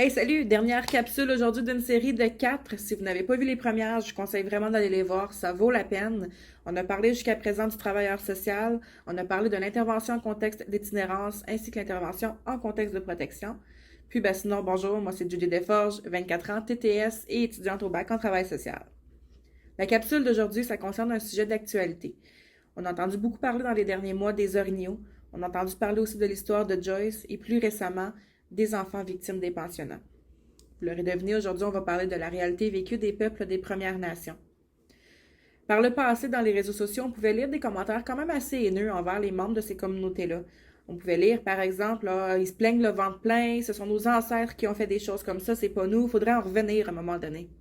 Hey, salut! Dernière capsule aujourd'hui d'une série de 4. Si vous n'avez pas vu les premières, je vous conseille vraiment d'aller les voir, ça vaut la peine. On a parlé jusqu'à présent du travailleur social, on a parlé de l'intervention en contexte d'itinérance ainsi que l'intervention en contexte de protection. Puis sinon, bonjour, moi c'est Julie Desforges, 24 ans, TTS et étudiante au bac en travail social. La capsule d'aujourd'hui, ça concerne un sujet d'actualité. On a entendu beaucoup parler dans les derniers mois des orignaux, on a entendu parler aussi de l'histoire de Joyce et plus récemment des enfants victimes des pensionnats. Vous l'aurez deviné, aujourd'hui, on va parler de la réalité vécue des peuples des Premières Nations. Par le passé, dans les réseaux sociaux, on pouvait lire des commentaires quand même assez haineux envers les membres de ces communautés-là. On pouvait lire, par exemple, ils se plaignent le ventre plein, ce sont nos ancêtres qui ont fait des choses comme ça, c'est pas nous, faudrait en revenir à un moment donné.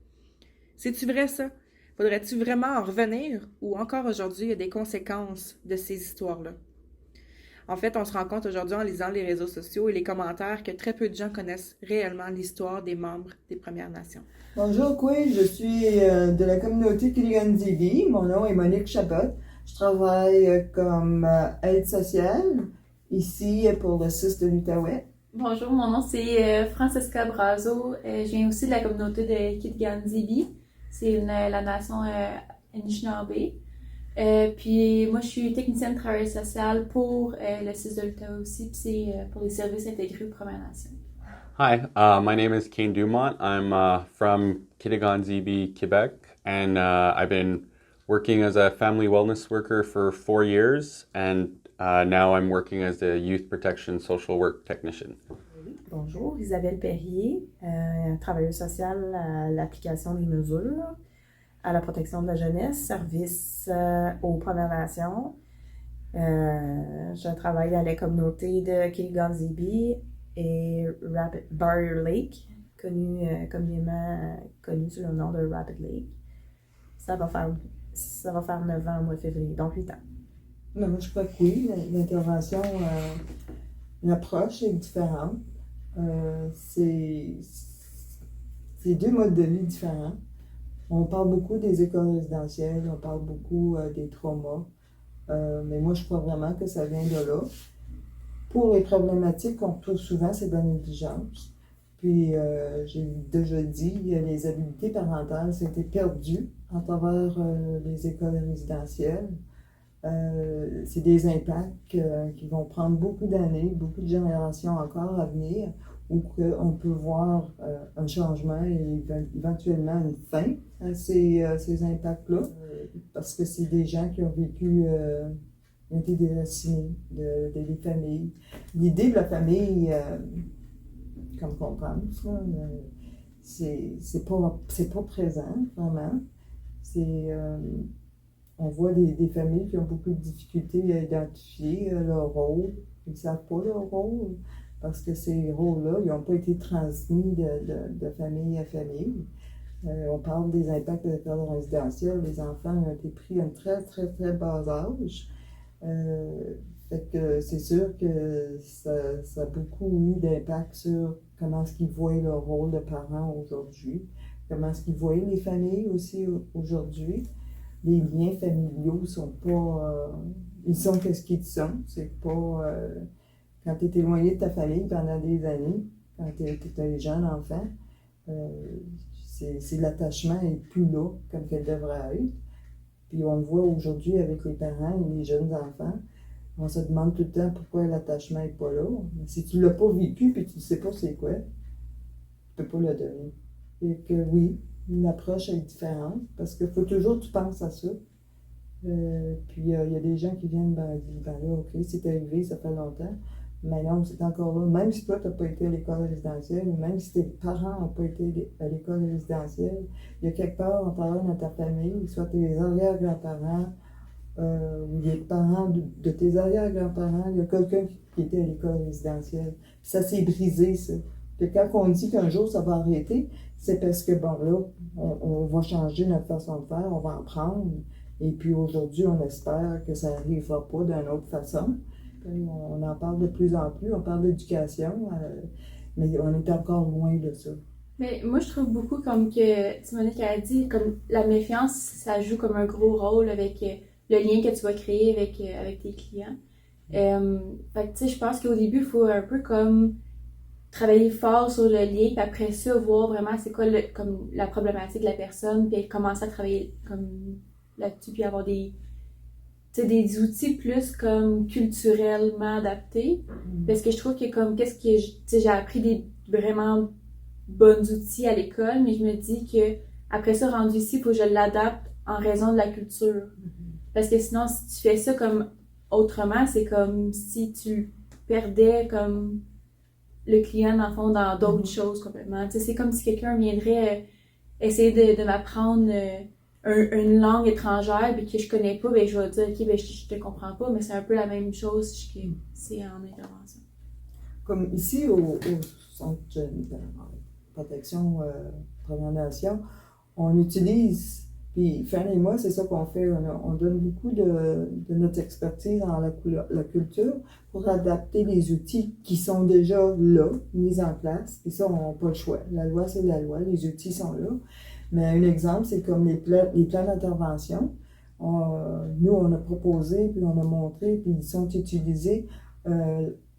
C'est-tu vrai ça? Faudrait-tu vraiment en revenir? Ou encore aujourd'hui, il y a des conséquences de ces histoires-là? En fait, on se rend compte aujourd'hui en lisant les réseaux sociaux et les commentaires que très peu de gens connaissent réellement l'histoire des membres des Premières Nations. Bonjour, Quill, je suis de la communauté Kiliganzibi. Mon nom est Monique Chabot. Je travaille comme aide sociale ici pour le CIS de l'Outaouais. Bonjour, mon nom c'est Francesca Brazo. Je viens aussi de la communauté de Kitganzibi. C'est la nation Anishinaabe. Puis moi, je suis technicienne de travail social pour le CIS de l'Outaouais aussi, puis c'est pour les services intégrés aux Premières Nations. Hi, my name is Kane Dumont. I'm from Kitigan-Zibi, Quebec, and I've been working as a family wellness worker for 4 years, and now I'm working as a youth protection social work technician. Bonjour, Isabelle Perrier, travailleuse sociale à l'application des mesures, à la protection de la jeunesse, service aux Premières Nations. Je travaille à la communauté de Kiliganzibi et Barrier Lake, communément connu sous le nom de Rapid Lake. Ça va faire 9 ans au mois de février, donc 8 ans. Mais moi, je crois que oui, l'intervention, l'approche est différente. C'est deux modes de vie différents. On parle beaucoup des écoles résidentielles, on parle beaucoup des traumas, mais moi, je crois vraiment que ça vient de là. Pour les problématiques qu'on retrouve souvent, c'est de la négligence. Puis, j'ai déjà dit, les habiletés parentales, c'était perdu à travers les écoles résidentielles. C'est des impacts qui vont prendre beaucoup d'années, beaucoup de générations encore à venir, où on peut voir un changement et éventuellement une fin à ces impacts-là, parce que c'est des gens qui ont vécu, ont été déracinés des familles. L'idée de la famille, comme on pense, c'est pas présent, vraiment. On voit des familles qui ont beaucoup de difficultés à identifier leur rôle. Ils ne savent pas leur rôle parce que ces rôles-là, ils n'ont pas été transmis de famille à famille. On parle des impacts de l'école résidentielle. Les enfants ont été pris à un très, très, très bas âge. Fait que c'est sûr que ça a beaucoup eu d'impact sur comment est-ce qu'ils voient leur rôle de parents aujourd'hui, comment est-ce qu'ils voient les familles aussi aujourd'hui. Les liens familiaux sont pas... ils sont qu'est-ce qu'ils sont. C'est pas... quand tu es éloigné de ta famille pendant des années, quand tu es un jeune enfant, l'attachement n'est plus là comme qu'elle devrait être. Puis on le voit aujourd'hui avec les parents et les jeunes enfants. On se demande tout le temps pourquoi l'attachement n'est pas là. Si tu ne l'as pas vécu et tu ne sais pas c'est quoi, tu ne peux pas le donner. Et que oui, une approche est différente parce qu'il faut toujours que tu penses à ça. Puis il y a des gens qui viennent dire, ben là, ok, c'est arrivé, ça fait longtemps. Mais non, c'est encore là. Même si toi, tu n'as pas été à l'école résidentielle, ou même si tes parents n'ont pas été à l'école résidentielle, il y a quelque part en parlant dans ta famille, soit tes arrière-grands-parents, ou les parents de tes arrière-grands-parents, il y a quelqu'un qui était à l'école résidentielle. Puis ça s'est brisé, ça. Puis quand on dit qu'un jour ça va arrêter, c'est parce que, bon, là, on va changer notre façon de faire, on va en prendre. Et puis aujourd'hui, on espère que ça n'arrivera pas d'une autre façon. On en parle de plus en plus, on parle d'éducation, mais on est encore loin de ça. Mais moi, je trouve beaucoup comme que Monique a dit, comme la méfiance, ça joue comme un gros rôle avec le lien que tu vas créer avec tes clients. Fait que, tu sais, je pense qu'au début, il faut un peu comme travailler fort sur le lien, puis après ça, voir vraiment c'est quoi comme la problématique de la personne, puis commencer à travailler comme là-dessus, puis avoir des, tu sais, des outils plus comme culturellement adaptés. Parce que je trouve que comme, qu'est-ce que, tu sais, j'ai appris des vraiment bons outils à l'école, mais je me dis que après ça, rendu ici, il faut que je l'adapte en raison de la culture. Parce que sinon, si tu fais ça comme autrement, c'est comme si tu perdais comme le client, dans le fond, dans d'autres choses complètement. Tu sais, c'est comme si quelqu'un viendrait essayer de m'apprendre une langue étrangère puis que je connais pas, ben je vais dire, ok, ben je te comprends pas, mais c'est un peu la même chose que c'est en intervention. Comme ici au Centre de protection Première Nation, on utilise, puis Fan et moi, c'est ça qu'on fait, on donne beaucoup de notre expertise dans la culture pour adapter les outils qui sont déjà là, mis en place, puis ça, on n'a pas le choix. La loi, c'est la loi, les outils sont là. Mais un exemple, c'est comme les plans d'intervention. Nous, on a proposé, puis on a montré, puis ils sont utilisés.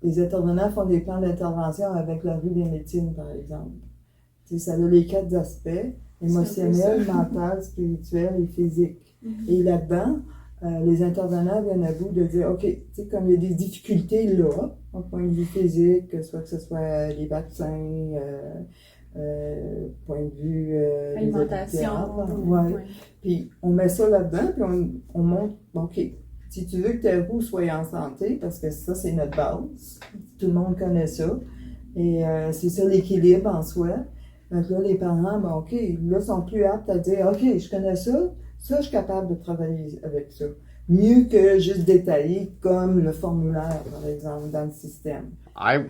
Les intervenants font des plans d'intervention avec la rue des médecines, par exemple. T'sais, ça a les 4 aspects, émotionnel, mental, spirituel et physique. Et là-dedans, les intervenants viennent à bout de dire, OK, comme il y a des difficultés là, au point de vue physique, soit que ce soit les vaccins, point de vue alimentation. Ouais. Puis on met ça là-dedans, puis on montre, OK, si tu veux que ta roue soit en santé, parce que ça, c'est notre base, tout le monde connaît ça, et c'est ça l'équilibre en soi. Donc là, les parents, ben, OK, là, sont plus aptes à dire, OK, je connais ça, je suis capable de travailler avec ça. Mieux que juste détailler comme le formulaire, par exemple, dans le système. I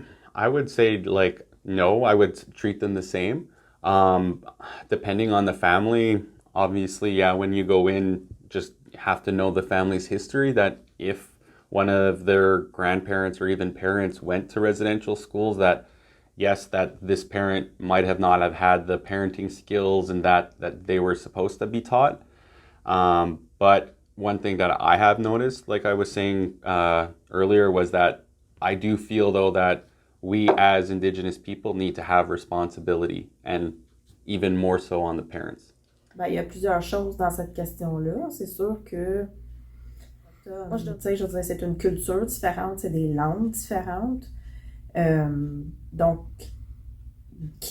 would say, like, no, I would treat them the same. Depending on the family, obviously, yeah, when you go in, just have to know the family's history, that if one of their grandparents or even parents went to residential schools, that yes, that this parent might have not have had the parenting skills and that they were supposed to be taught. But one thing that I have noticed, like I was saying earlier, was that I do feel though that we as Indigenous people need to have responsibility, and even more so on the parents. Ben, il y a plusieurs choses dans cette question-là. C'est sûr que moi, je veux dire, c'est une culture différente, c'est des langues différentes. Donc,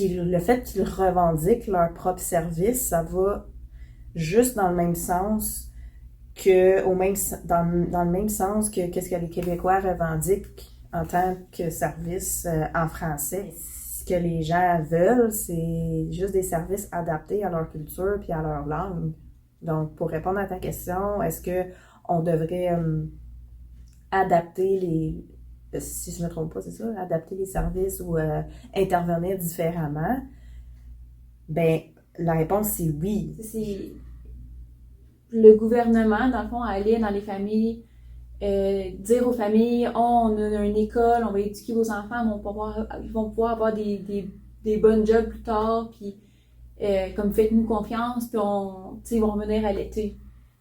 le fait qu'ils revendiquent leur propre service, ça va juste dans le même sens dans le même sens que qu'est-ce que les Québécois revendiquent en tant que service en français. Ce que les gens veulent, c'est juste des services adaptés à leur culture puis à leur langue. Donc, pour répondre à ta question, est-ce que on devrait adapter si je ne me trompe pas, c'est ça, adapter les services ou intervenir différemment? Ben, la réponse, c'est oui. C'est le gouvernement, dans le fond, aller dans les familles, dire aux familles, oh, on a une école, on va éduquer vos enfants, ils vont pouvoir avoir des bonnes jobs plus tard, puis comme faites-nous confiance, puis ils vont revenir à l'été.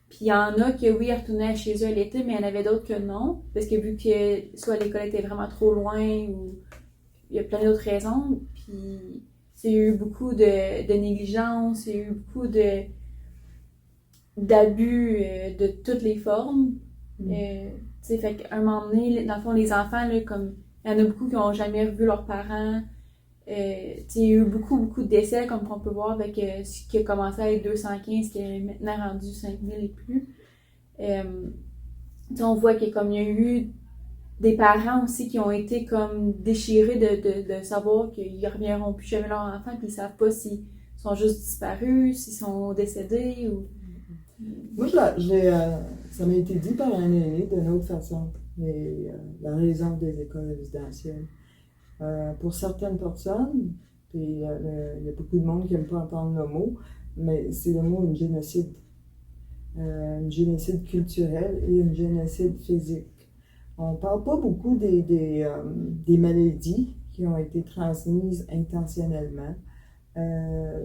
Puis il y en a que oui, ils retournaient chez eux à l'été, mais il y en avait d'autres que non, parce que vu que soit l'école était vraiment trop loin ou il y a plein d'autres raisons, puis il y a eu beaucoup de négligence, il y a eu beaucoup d'abus de toutes les formes. Fait qu'à un moment donné, dans le fond, les enfants, là, comme il y en a beaucoup qui n'ont jamais revu leurs parents. Il y a eu beaucoup de décès, comme on peut voir, avec ce qui a commencé à être 215, qui est maintenant rendu 5000 et plus. On voit qu'il y a eu des parents aussi qui ont été comme déchirés de savoir qu'ils ne reviendront plus jamais leurs enfants, puis ils ne savent pas s'ils sont juste disparus, s'ils sont décédés ou... Moi, ça m'a été dit par un aîné d'une autre façon, la raison des écoles résidentielles. Pour certaines personnes, puis il y a beaucoup de monde qui n'aime pas entendre le mot, mais c'est le mot un génocide. Un génocide culturel et un génocide physique. On ne parle pas beaucoup des maladies qui ont été transmises intentionnellement.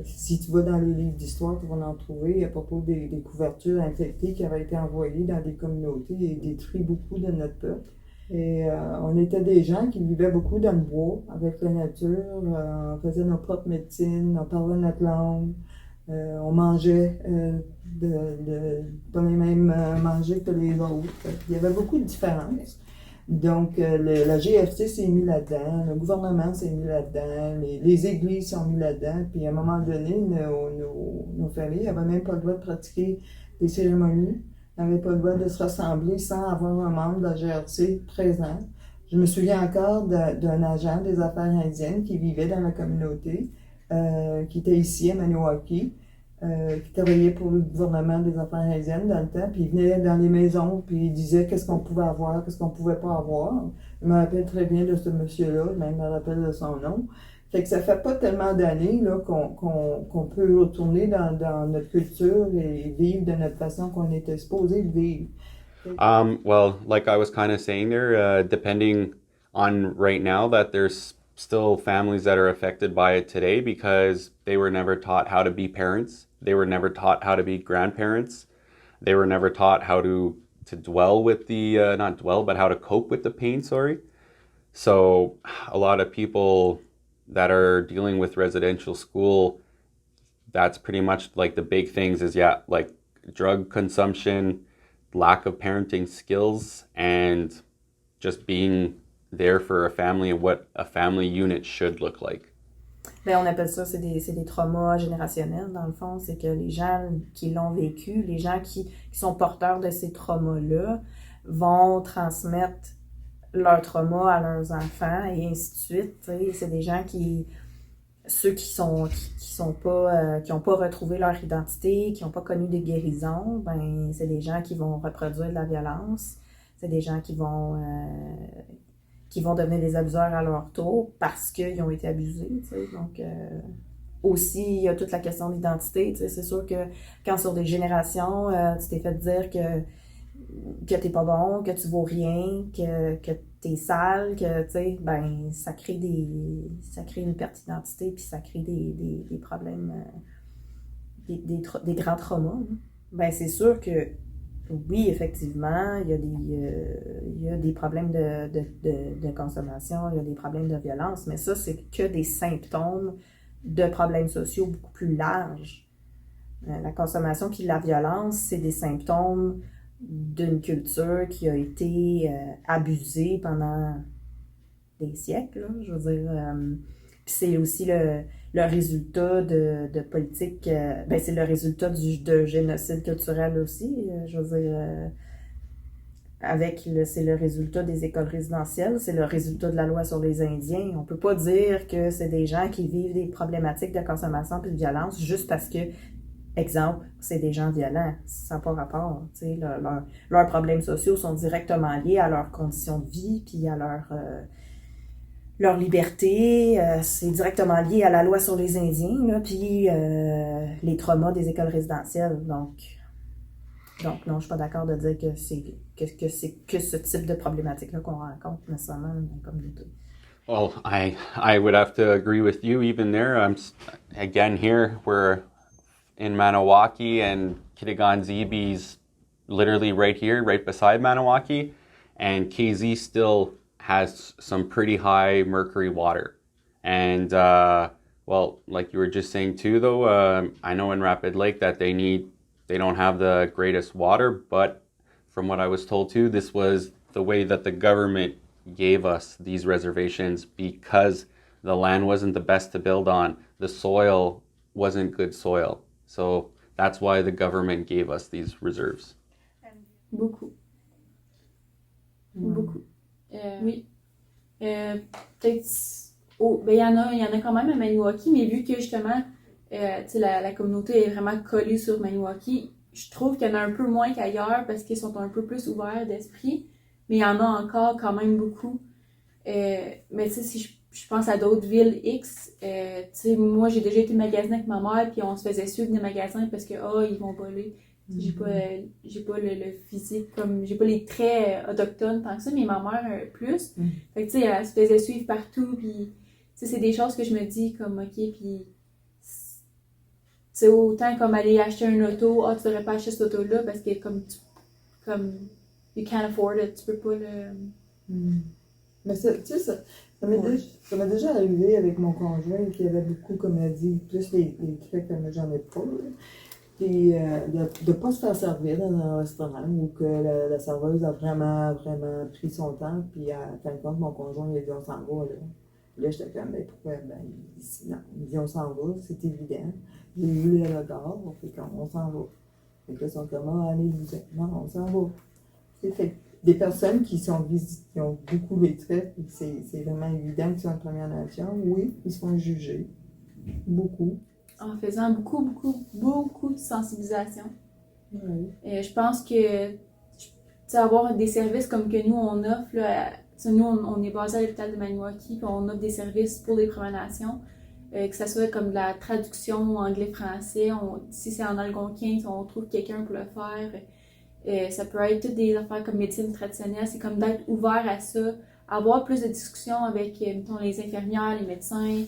Si tu vas dans les livres d'histoire, tu vas en trouver à propos des couvertures infectées qui avaient été envoyées dans des communautés et détruit beaucoup de notre peuple. Et on était des gens qui vivaient beaucoup dans le bois, avec la nature. On faisait nos propres médecines, on parlait notre langue. On mangeait pas les mêmes manger que les autres. Il y avait beaucoup de différences. Donc, la GFC s'est mis là-dedans, le gouvernement s'est mis là-dedans, les églises sont mis là-dedans, puis à un moment donné, nos familles n'avaient même pas le droit de pratiquer des cérémonies, n'avaient pas le droit de se rassembler sans avoir un membre de la GRC présent. Je me souviens encore d'un agent des affaires indiennes qui vivait dans la communauté, qui était ici à Maniwaki, qui travaillait pour le gouvernement des affaires indiennes dans le temps, puis il venait dans les maisons, puis il disait qu'est-ce qu'on pouvait avoir, qu'est-ce qu'on pouvait pas avoir. Je me rappelle très bien de ce monsieur-là, même je me rappelle de son nom. Fait que ça fait pas tellement d'années là, qu'on peut retourner dans notre culture et vivre de notre façon qu'on était supposé vivre. Well, like I was kind of saying there, depending on right now, that there's still families that are affected by it today because they were never taught how to be parents. They were never taught how to be grandparents. They were never taught how to dwell with the, not dwell, but how to cope with the pain, sorry. So a lot of people that are dealing with residential school, that's pretty much like the big things is, yeah, like drug consumption, lack of parenting skills, and just being there for a family and what a family unit should look like. Ben, on appelle ça, c'est des traumas générationnels, dans le fond. C'est que les gens qui l'ont vécu, les gens qui sont porteurs de ces traumas-là, vont transmettre leurs traumas à leurs enfants et ainsi de suite. T'sais. C'est des gens ceux qui sont pas, qui n'ont pas retrouvé leur identité, qui n'ont pas connu de guérison, ben, c'est des gens qui vont reproduire de la violence. C'est des gens qui vont devenir des abuseurs à leur tour parce qu'ils ont été abusés, tu sais. Donc, aussi, il y a toute la question d'identité, tu sais. C'est sûr que quand sur des générations, tu t'es fait dire que t'es pas bon, que tu vaux rien, que t'es sale, que, tu sais, ben, ça crée une perte d'identité, puis ça crée des problèmes, des grands traumas. Hein. Ben, c'est sûr que oui, effectivement, il y a des problèmes de consommation, il y a des problèmes de violence, mais ça, c'est que des symptômes de problèmes sociaux beaucoup plus larges. La consommation puis la violence, c'est des symptômes d'une culture qui a été abusée pendant des siècles, là, je veux dire. Puis c'est aussi le résultat de politiques, ben c'est le résultat de génocide culturel aussi, je veux dire, c'est le résultat des écoles résidentielles, c'est le résultat de la loi sur les Indiens. On peut pas dire que c'est des gens qui vivent des problématiques de consommation puis de violence juste parce que, exemple, c'est des gens violents. Ça n'a pas rapport, tu sais, leurs problèmes sociaux sont directement liés à leurs conditions de vie puis à leur liberté, c'est directement lié à la loi sur les Indiens, là, puis les traumas des écoles résidentielles. Donc non, je suis pas d'accord de dire que c'est que ce type de problématique-là qu'on rencontre nécessairement dans la communauté. Well, I would have to agree with you even there. Again here, we're in Maniwaki and Kitigan-Zibi's literally right here, right beside Maniwaki, and KZ still has some pretty high mercury water. And, well, like you were just saying too, though, I know in Rapid Lake that they don't have the greatest water, but from what I was told too, this was the way that the government gave us these reservations because the land wasn't the best to build on. The soil wasn't good soil. So that's why the government gave us these reserves. Beaucoup. Beaucoup. Oui. Peut-être. Oh, ben il y en a quand même à Maniwaki, mais vu que justement, la communauté est vraiment collée sur Maniwaki, je trouve qu'il y en a un peu moins qu'ailleurs parce qu'ils sont un peu plus ouverts d'esprit, mais il y en a encore quand même beaucoup. Mais tu sais, si je pense à d'autres villes X, tu sais, moi j'ai déjà été magasiner avec ma mère, puis on se faisait suivre des magasins parce que, ils vont voler. J'ai pas le physique, comme j'ai pas les traits autochtones tant que ça, mais ma mère plus. Fait que tu sais, elle se faisait suivre partout, puis tu sais, c'est des choses que je me dis comme ok, puis c'est autant comme aller acheter une auto, tu devrais pas acheter cette auto-là parce que comme you can't afford it, tu peux pas Mais tu sais, ça m'est déjà arrivé avec mon conjoint qui avait beaucoup, comme elle dit, plus les trucs que moi j'en ai pas. Là. Puis de ne pas se faire servir dans un restaurant où que la serveuse a vraiment, vraiment pris son temps. Puis à fin de compte, mon conjoint il a dit on s'en va. Là, puis là j'étais comme, mais pourquoi? Ben, il dit non. Il dit on s'en va, c'est évident. J'ai vu le regard, fait qu'on s'en va. Fait que là, ils sont comme, ah, allez-y. Non, on s'en va. Fait que des personnes qui qui ont beaucoup les traits, puis c'est vraiment évident qu'ils sont en Première Nation, oui, ils se font juger. Beaucoup. En faisant beaucoup de sensibilisation. Oui. Je pense que tu sais, avoir des services comme que nous on offre, là, nous on est basé à l'hôpital de Maniwaki, puis on offre des services pour les Premières Nations, que ce soit comme de la traduction anglais-français, si c'est en algonquin, on trouve quelqu'un pour le faire. Ça peut être toutes des affaires comme médecine traditionnelle, c'est comme d'être ouvert à ça, avoir plus de discussions avec mettons, les infirmières, les médecins,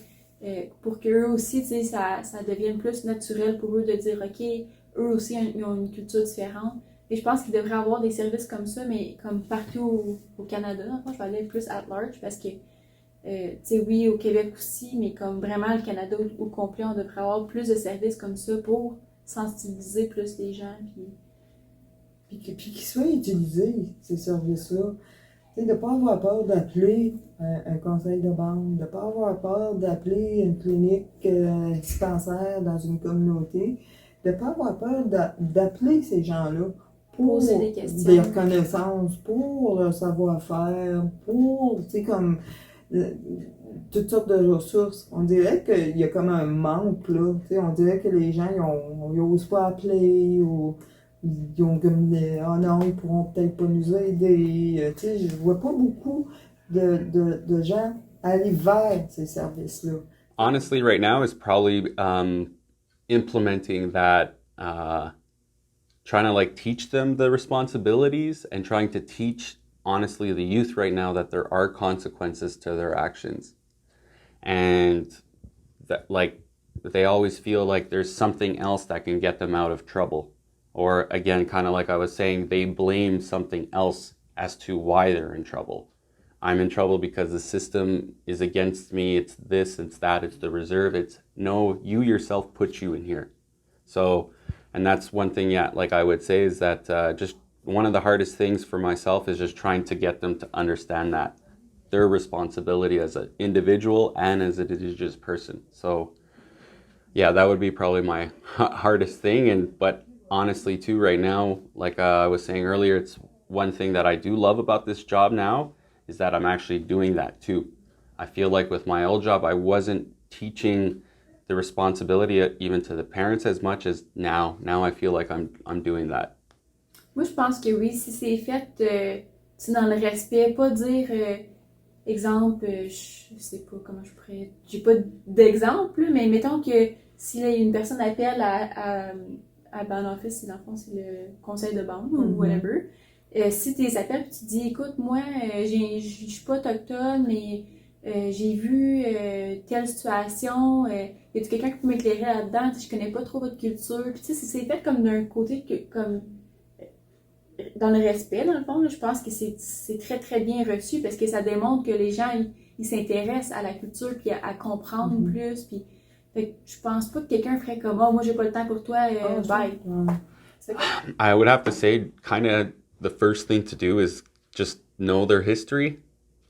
pour qu'eux aussi, tu sais, ça devienne plus naturel pour eux de dire, OK, eux aussi, ils ont une culture différente. Et je pense qu'il devrait y avoir des services comme ça, mais comme partout au Canada. Enfin, je vais aller plus at large parce que, tu sais, oui, au Québec aussi, mais comme vraiment le Canada au complet, on devrait avoir plus de services comme ça pour sensibiliser plus les gens. Puis qu'ils soient utilisés, ces services-là. Tu sais, de ne pas avoir peur d'appeler un conseil de bande, de ne pas avoir peur d'appeler une clinique, un dispensaire dans une communauté, de ne pas avoir peur d'appeler ces gens-là pour Poser des questions. des reconnaissances, pour leur savoir-faire, pour, tu sais, comme toutes sortes de ressources. On dirait qu'il y a comme un manque, là. Tu sais, on dirait que les gens, ils n'osent pas appeler ou ils ont comme des oh non, ils pourront peut-être pas nous aider. Tu sais, je vois pas beaucoup de gens aller vers ces services-là. Honestly, right now is probably implementing that, trying to like teach them the responsibilities and trying to teach honestly the youth right now that there are consequences to their actions, and that like they always feel like there's something else that can get them out of trouble. Or again, kind of like I was saying, they blame something else as to why they're in trouble. I'm in trouble because the system is against me. It's this, it's that, it's the reserve. It's no, you yourself put you in here. So, and that's one thing, yeah, like I would say is that just one of the hardest things for myself is just trying to get them to understand that their responsibility as an individual and as an indigenous person. So, yeah, that would be probably my hardest thing. But honestly too right now, like I was saying earlier, it's one thing that I do love about this job now is that I'm actually doing that too. I feel like with my old job I wasn't teaching the responsibility even to the parents as much as now I feel like I'm doing that. Moi je pense que oui, si c'est fait c'est dans le respect, pas dire exemple, je sais pas comment je pourrais, j'ai pas d'exemple, mais mettons que si là, une personne appelle à Band Office, dans le fond, c'est le conseil de bande ou whatever. Si tu les appelles et tu dis, écoute, moi, je suis pas autochtone, mais j'ai vu telle situation, y a-t-il quelqu'un qui peut m'éclairer là-dedans? Je connais pas trop votre culture. Puis tu sais, c'est fait comme d'un côté, comme dans le respect, dans le fond, là, je pense que c'est très, très bien reçu parce que ça démontre que les gens, ils s'intéressent à la culture puis à comprendre plus, puis fait que je pense pas que quelqu'un ferait comme oh moi j'ai pas le temps pour toi bye. I would have to say kind of the first thing to do is just know their history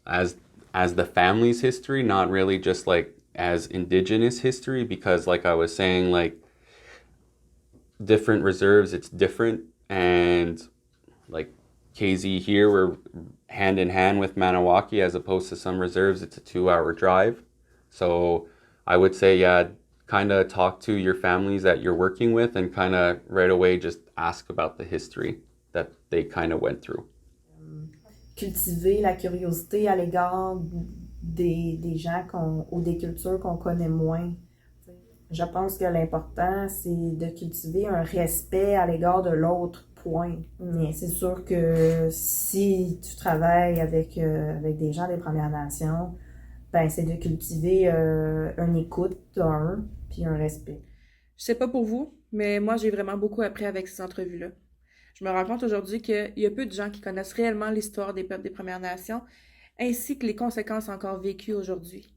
as the family's history, not really just like as indigenous history, because like I was saying, like different reserves it's different, and like KZ here we're hand in hand with Maniwaki as opposed to some reserves it's a 2-hour drive. So I would say, yeah, kind of talk to your families that you're working with and kind of right away just ask about the history that they kind of went through. Cultiver la curiosité à l'égard des gens ou des cultures qu'on connaît moins. Je pense que l'important, c'est de cultiver un respect à l'égard de l'autre, point. Mais c'est sûr que si tu travailles avec des gens des Premières Nations, ben, c'est de cultiver une écoute, puis un respect. Je sais pas pour vous, mais moi, j'ai vraiment beaucoup appris avec ces entrevues-là. Je me rends compte aujourd'hui qu'il y a peu de gens qui connaissent réellement l'histoire des peuples des Premières Nations, ainsi que les conséquences encore vécues aujourd'hui.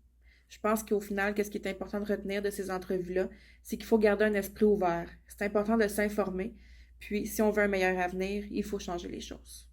Je pense qu'au final, qu'est-ce qui est important de retenir de ces entrevues-là, c'est qu'il faut garder un esprit ouvert. C'est important de s'informer. Puis, si on veut un meilleur avenir, il faut changer les choses.